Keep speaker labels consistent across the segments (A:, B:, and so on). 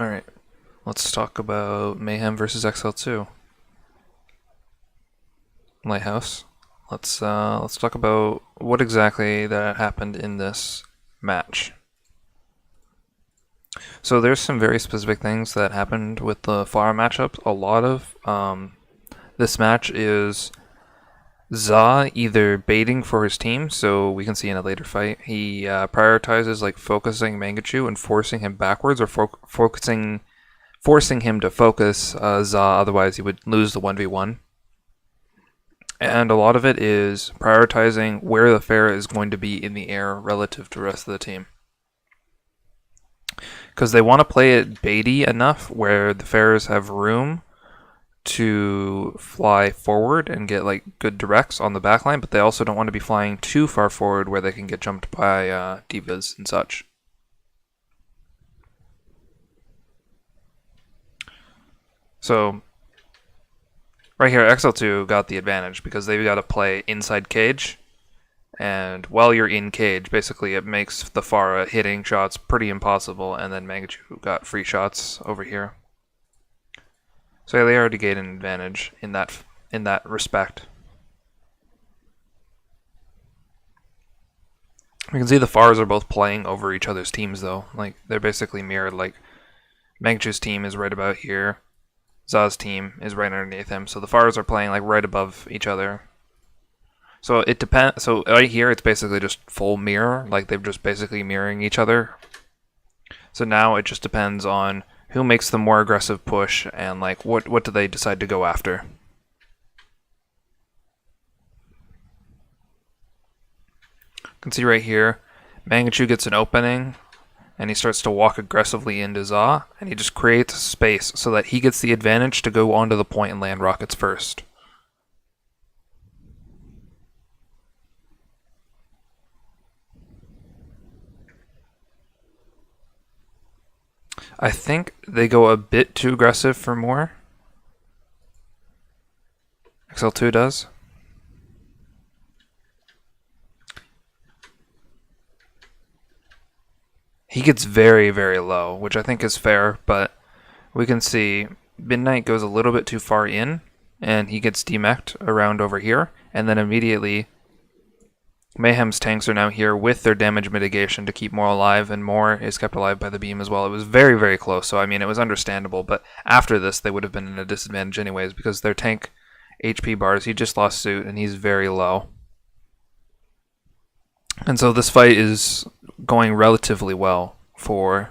A: Alright, let's talk about Mayhem versus XL2. Lighthouse. Let's talk about what exactly that happened in this match. So there's some very specific things that happened with the Pharah matchup. A lot of this match is Za either baiting for his team, so we can see in a later fight, he prioritizes like focusing Mangachu and forcing him backwards, or forcing him to focus Za, otherwise he would lose the 1v1. And a lot of it is prioritizing where the Pharah is going to be in the air relative to the rest of the team. Because they want to play it baity enough where the Pharahs have room to fly forward and get like good directs on the backline, but they also don't want to be flying too far forward where they can get jumped by divas and such. So right here, XL2 got the advantage because they've got to play inside cage, and while you're in cage, basically it makes the Pharah hitting shots pretty impossible, and then Mangachu got free shots over here. So yeah, they already gained an advantage in that respect. You can see the Pharahs are both playing over each other's teams though. Like they're basically mirrored. Like Mangachu's team is right about here. Za's team is right underneath him. So the Pharahs are playing like right above each other. So it depends. So right here, it's basically just full mirror. Like they're just basically mirroring each other. So now it just depends on who makes the more aggressive push and like what do they decide to go after. You can see right here, Mangachu gets an opening and he starts to walk aggressively into Za, and he just creates space so that he gets the advantage to go onto the point and land rockets first. I think they go a bit too aggressive for more. XL2 does. He gets very, very low, which I think is fair, but we can see Midnight goes a little bit too far in, and he gets demeched around over here, and then immediately Mayhem's tanks are now here with their damage mitigation to keep more alive, and more is kept alive by the beam as well. It was very, very close, so I mean, it was understandable, but after this, they would have been in a disadvantage anyways, because their tank HP bars, he just lost suit, and he's very low. And so this fight is going relatively well for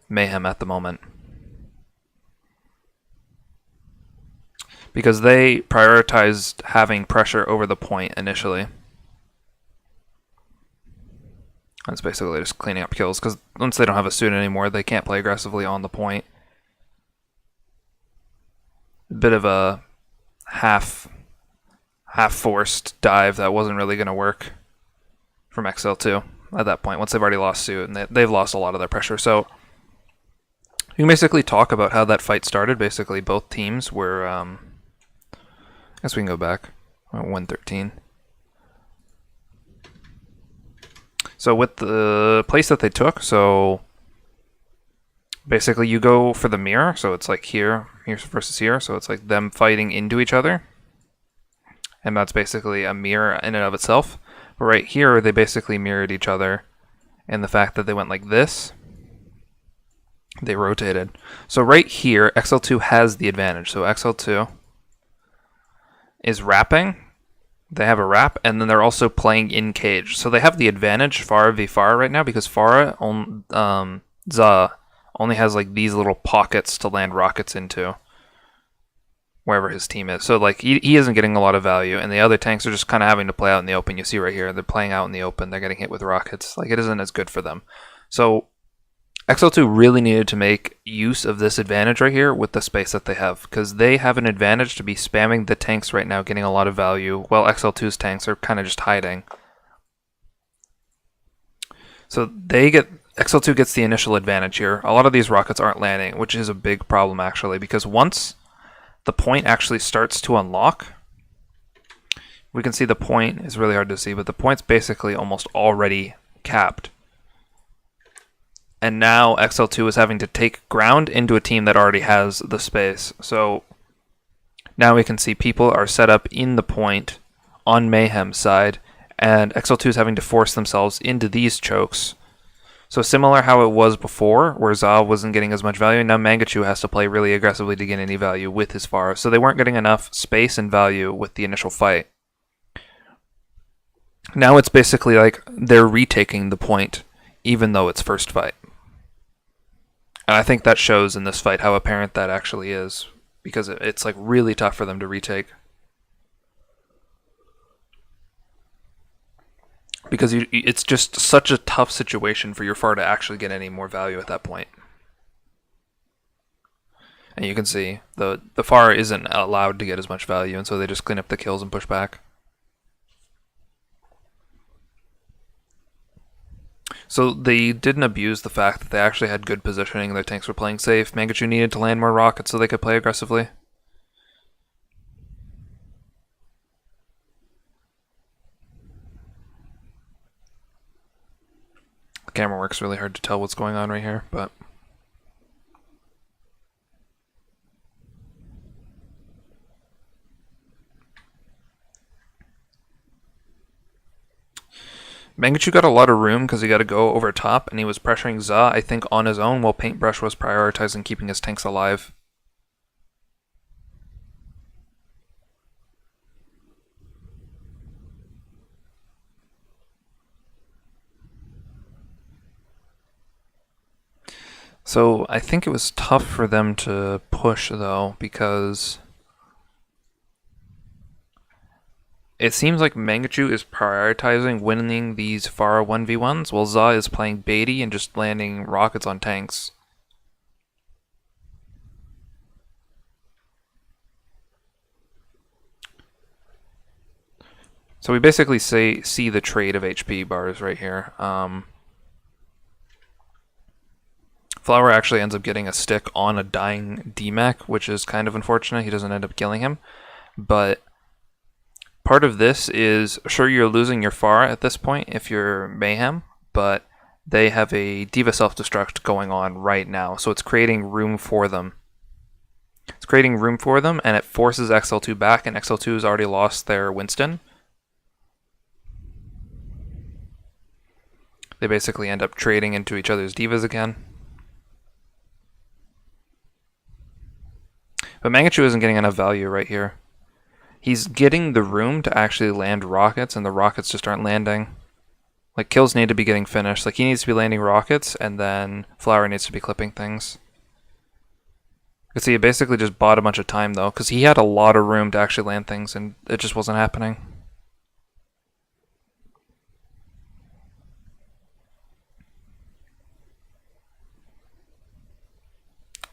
A: Mayhem at the moment, because they prioritized having pressure over the point initially. That's basically just cleaning up kills, because once they don't have a suit anymore, they can't play aggressively on the point. A bit of a half-forced dive that wasn't really going to work from XL2 at that point, once they've already lost suit, and they've lost a lot of their pressure. So you can basically talk about how that fight started. Basically, both teams were, I guess we can go back, 113. So with the place that they took, so basically you go for the mirror, so it's like here versus here, so it's like them fighting into each other, and that's basically a mirror in and of itself. But right here, they basically mirrored each other, and the fact that they went like this, they rotated. So right here, XL2 has the advantage. So XL2 is wrapping. They have a wrap, and then they're also playing in cage. So they have the advantage Pharah v Pharah right now, because Pharah, Za, only has like these little pockets to land rockets into wherever his team is. So like he isn't getting a lot of value, and the other tanks are just kind of having to play out in the open. You see right here, they're playing out in the open. They're getting hit with rockets. Like it isn't as good for them. So XL2 really needed to make use of this advantage right here with the space that they have, because they have an advantage to be spamming the tanks right now, getting a lot of value, while XL2's tanks are kind of just hiding. So XL2 gets the initial advantage here. A lot of these rockets aren't landing, which is a big problem actually, because once the point actually starts to unlock, we can see the point is really hard to see, but the point's basically almost already capped. and now XL2 is having to take ground into a team that already has the space. So now we can see people are set up in the point on Mayhem's side, and XL2 is having to force themselves into these chokes. So similar how it was before, where Za wasn't getting as much value, now Mangachu has to play really aggressively to get any value with his Pharah. So they weren't getting enough space and value with the initial fight. Now it's basically like they're retaking the point, even though it's first fight. And I think that shows in this fight how apparent that actually is, because it's like really tough for them to retake. Because it's just such a tough situation for your Pharah to actually get any more value at that point. And you can see the Pharah isn't allowed to get as much value, and so they just clean up the kills and push back. So they didn't abuse the fact that they actually had good positioning, their tanks were playing safe. Mangachu needed to land more rockets so they could play aggressively. The camera works really hard to tell what's going on right here, but Mangachu got a lot of room because he got to go over top, and he was pressuring Za, I think, on his own, while Paintbrush was prioritizing keeping his tanks alive. So I think it was tough for them to push, though, because it seems like Mangachu is prioritizing winning these Pharah 1v1s, while Za is playing baity and just landing rockets on tanks. So we basically see the trade of HP bars right here. Flower actually ends up getting a stick on a dying D-Mech, which is kind of unfortunate. He doesn't end up killing him. But part of this is, sure, you're losing your Pharah at this point if you're Mayhem, but they have a Diva self-destruct going on right now, so it's creating room for them. It's creating room for them, and it forces XL2 back, and XL2 has already lost their Winston. They basically end up trading into each other's Divas again. But Mangachu isn't getting enough value right here. He's getting the room to actually land rockets, and the rockets just aren't landing. Like, kills need to be getting finished. Like, he needs to be landing rockets, and then Flower needs to be clipping things. You can see he basically just bought a bunch of time, though, because he had a lot of room to actually land things, and it just wasn't happening.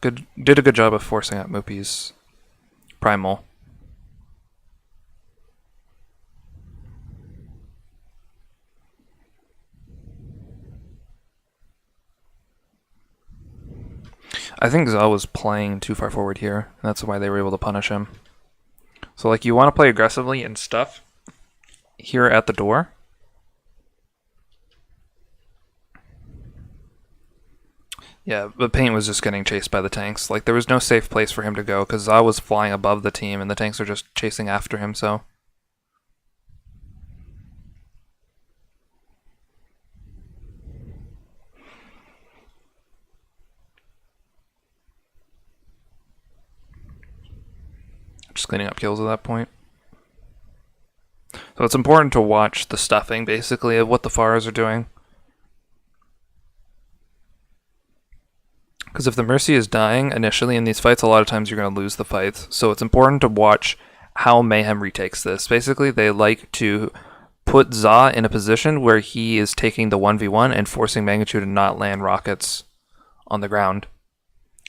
A: Did a good job of forcing out Moopi's primal. I think Za was playing too far forward here, and that's why they were able to punish him. So, like, you want to play aggressively and stuff here at the door. Yeah, but Paint was just getting chased by the tanks. Like, there was no safe place for him to go, because Za was flying above the team, and the tanks are just chasing after him, so... Just cleaning up kills at that point. So it's important to watch the stuffing, basically, of what the Pharahs are doing. Because if the Mercy is dying initially in these fights, a lot of times you're going to lose the fights. So it's important to watch how Mayhem retakes this. Basically, they like to put Za in a position where he is taking the 1v1 and forcing Mangachu to not land rockets on the ground.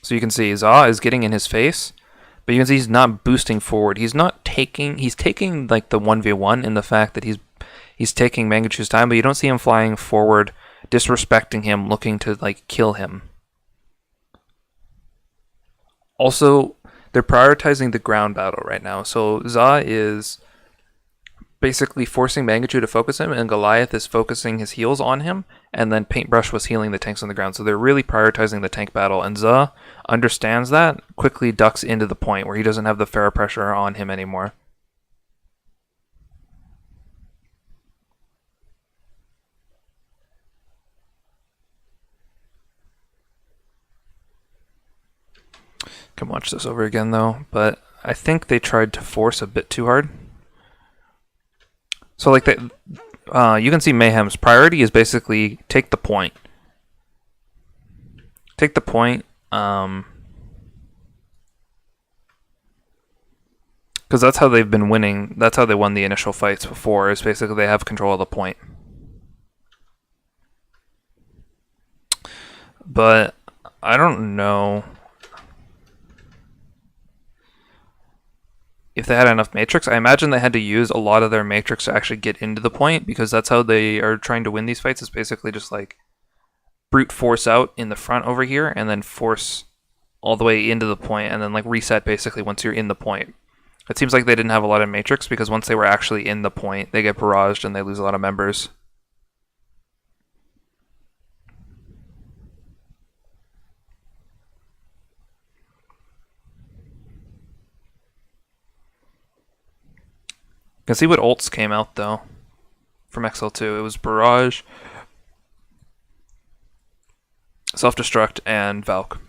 A: So you can see Za is getting in his face, but you can see he's not boosting forward. He's taking like the 1v1 in the fact that he's taking Mangachu's time, but you don't see him flying forward, disrespecting him, looking to like kill him. Also, they're prioritizing the ground battle right now. So Za is basically forcing Mangachu to focus him, and Goliath is focusing his heals on him, and then Paintbrush was healing the tanks on the ground. So they're really prioritizing the tank battle, and Za understands that, quickly ducks into the point where he doesn't have the Pharah pressure on him anymore. Can watch this over again though, but I think they tried to force a bit too hard. So like you can see Mayhem's priority is basically take the point. Take the point, because that's how they've been winning. That's how they won the initial fights before, is basically they have control of the point. But I don't know if they had enough matrix. I imagine they had to use a lot of their matrix to actually get into the point, because that's how they are trying to win these fights, is basically just like brute force out in the front over here and then force all the way into the point and then like reset basically once you're in the point. It seems like they didn't have a lot of matrix, because once they were actually in the point, they get barraged and they lose a lot of members. You can see what ults came out though from XL2. It was Barrage, Self-Destruct, and Valk.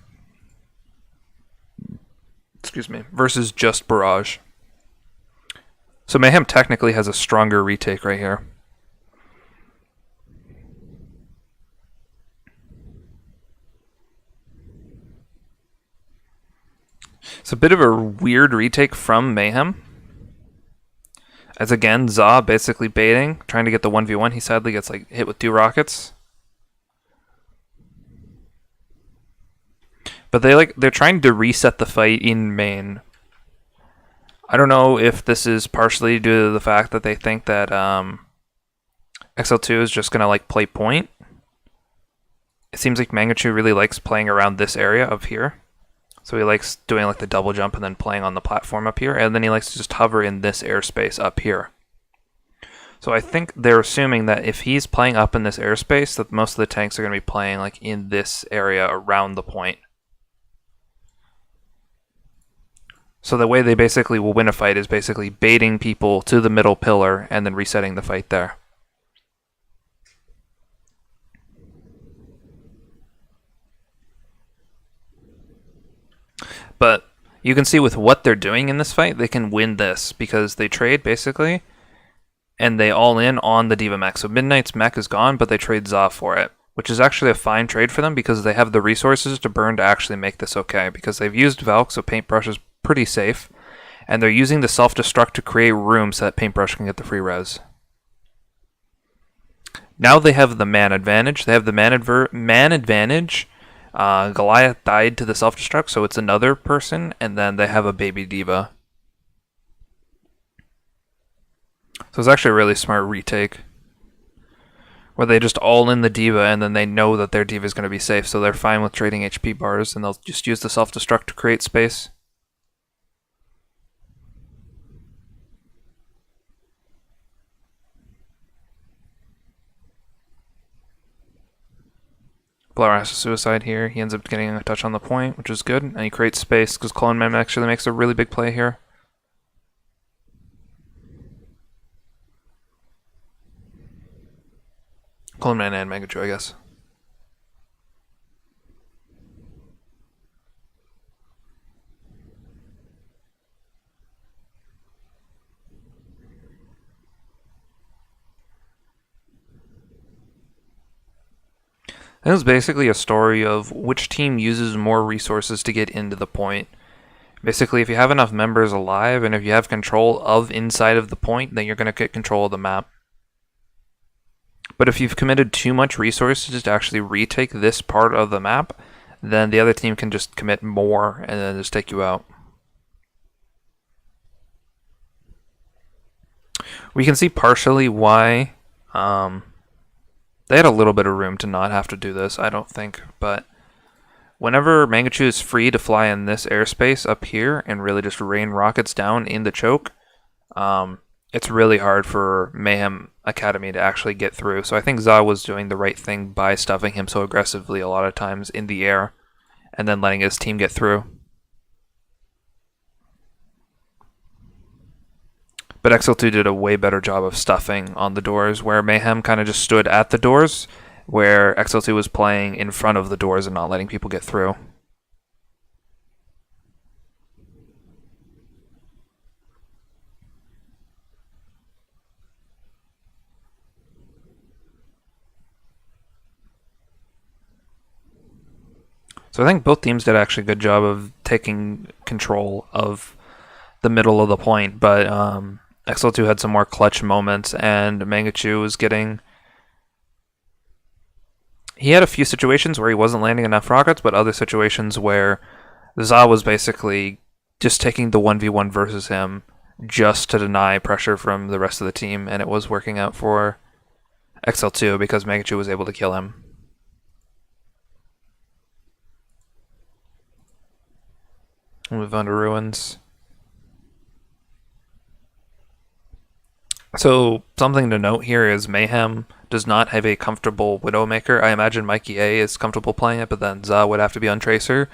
A: Excuse me. Versus just Barrage. So Mayhem technically has a stronger retake right here. It's a bit of a weird retake from Mayhem. As again, Za basically baiting, trying to get the 1v1. He sadly gets like hit with 2 rockets. But they're trying to reset the fight in main. I don't know if this is partially due to the fact that they think that XL2 is just gonna like play point. It seems like Mangachu really likes playing around this area up here. So he likes doing like the double jump and then playing on the platform up here, and then he likes to just hover in this airspace up here. So I think they're assuming that if he's playing up in this airspace, that most of the tanks are going to be playing like in this area around the point. So the way they basically will win a fight is basically baiting people to the middle pillar and then resetting the fight there. But you can see with what they're doing in this fight, they can win this because they trade basically, and they all in on the D.Va mech. So Midnight's mech is gone, but they trade Za for it, which is actually a fine trade for them because they have the resources to burn to actually make this okay, because they've used Valk, so Paintbrush is pretty safe, and they're using the self-destruct to create room so that Paintbrush can get the free res. Now they have the man advantage. They have the man advantage. Goliath died to the self-destruct, so it's another person, and then they have a baby D.Va. So it's actually a really smart retake, where they just all in the D.Va, and then they know that their D.Va is going to be safe, so they're fine with trading HP bars, and they'll just use the self-destruct to create space. Flower has a suicide here. He ends up getting a touch on the point, which is good, and he creates space because Clone Man actually makes a really big play here. Clone Man and Mangachu, I guess. It was basically a story of which team uses more resources to get into the point. Basically, if you have enough members alive and if you have control of inside of the point, then you're going to get control of the map. But if you've committed too much resources to actually retake this part of the map, then the other team can just commit more and then just take you out. We can see partially why they had a little bit of room to not have to do this, I don't think, but whenever Mangachu is free to fly in this airspace up here and really just rain rockets down in the choke, it's really hard for Mayhem Academy to actually get through. So I think Za was doing the right thing by stuffing him so aggressively a lot of times in the air and then letting his team get through. But XL2 did a way better job of stuffing on the doors, where Mayhem kind of just stood at the doors, where XL2 was playing in front of the doors and not letting people get through. So I think both teams did actually a good job of taking control of the middle of the point, but XL2 had some more clutch moments, and Mangachu was getting... He had a few situations where he wasn't landing enough rockets, but other situations where Za was basically just taking the 1v1 versus him just to deny pressure from the rest of the team, and it was working out for XL2 because Mangachu was able to kill him. Move on to Ruins. So something to note here is Mayhem does not have a comfortable Widowmaker. I imagine Mikey A is comfortable playing it, but then Za would have to be on Tracer.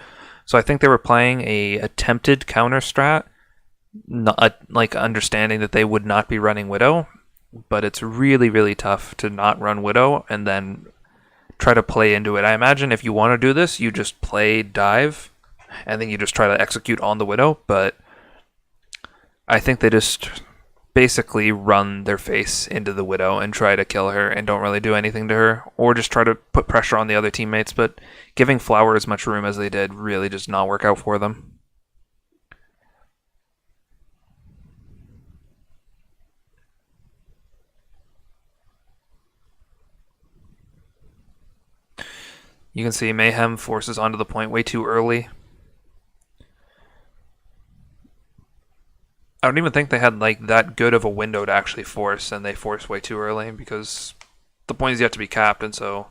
A: So I think they were playing a attempted counter strat, not like understanding that they would not be running Widow, but it's really, really tough to not run Widow and then try to play into it. I imagine if you want to do this, you just play dive and then you just try to execute on the Widow, but I think they just basically run their face into the Widow and try to kill her and don't really do anything to her, or just try to put pressure on the other teammates, but giving Flower as much room as they did really does not work out for them. You can see Mayhem forces onto the point way too early. I don't even think they had like that good of a window to actually force, and they forced way too early because the point is yet to be capped, and so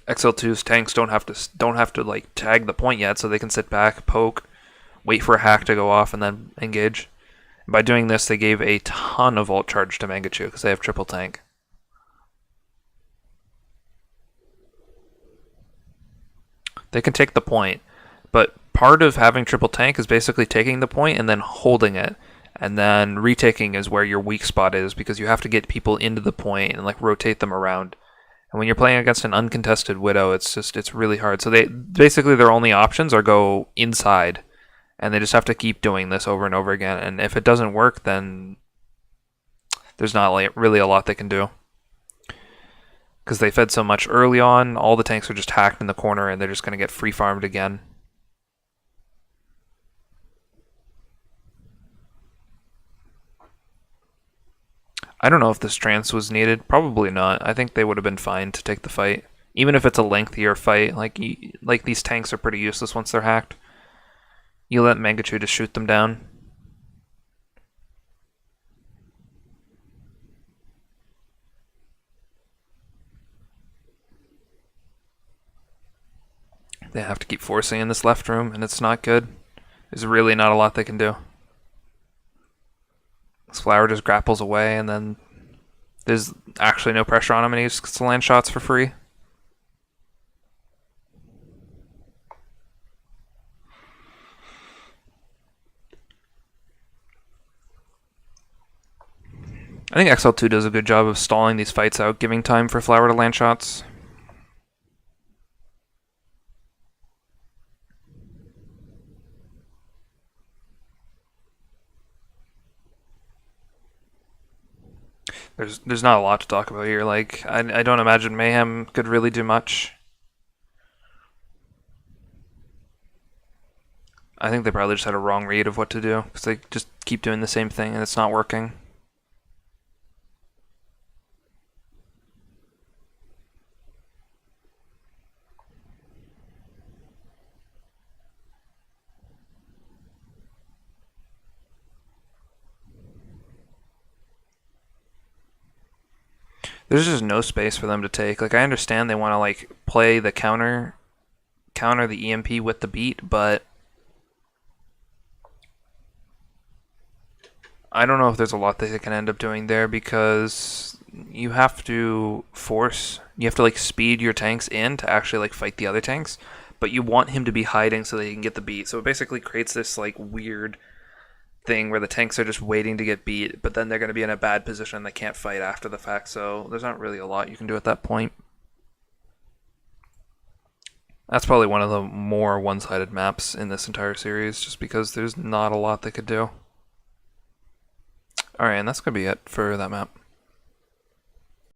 A: XL2's tanks don't have to like tag the point yet, so they can sit back, poke, wait for a hack to go off, and then engage. And by doing this, they gave a ton of ult charge to Mangachu because they have triple tank. They can take the point, but part of having triple tank is basically taking the point and then holding it, and then retaking is where your weak spot is because you have to get people into the point and like rotate them around. And when you're playing against an uncontested Widow, it's really hard. So they basically their only options are go inside, and they just have to keep doing this over and over again. And if it doesn't work, then there's not like really a lot they can do. Because they fed so much early on, all the tanks are just hacked in the corner and they're just going to get free farmed again. I don't know if this trance was needed. Probably not. I think they would have been fine to take the fight. Even if it's a lengthier fight, like these tanks are pretty useless once they're hacked. You let Mangachu just shoot them down. They have to keep forcing in this left room, and it's not good. There's really not a lot they can do. This Flower just grapples away, and then there's actually no pressure on him, and he just gets to land shots for free. I think XL2 does a good job of stalling these fights out, giving time for Flower to land shots. There's not a lot to talk about here. Like, I don't imagine Mayhem could really do much. I think they probably just had a wrong read of what to do, because they just keep doing the same thing and it's not working. There's just no space for them to take. Like, I understand they want to like play the counter the EMP with the beat, but I don't know if there's a lot that they can end up doing there because you have to like speed your tanks in to actually like fight the other tanks, but you want him to be hiding so that he can get the beat. So it basically creates this like weird thing where the tanks are just waiting to get beat, but then they're going to be in a bad position and they can't fight after the fact. So there's not really a lot you can do at that point. That's probably one of the more one-sided maps in this entire series, just because there's not a lot they could do. Alright, and that's going to be it for that map.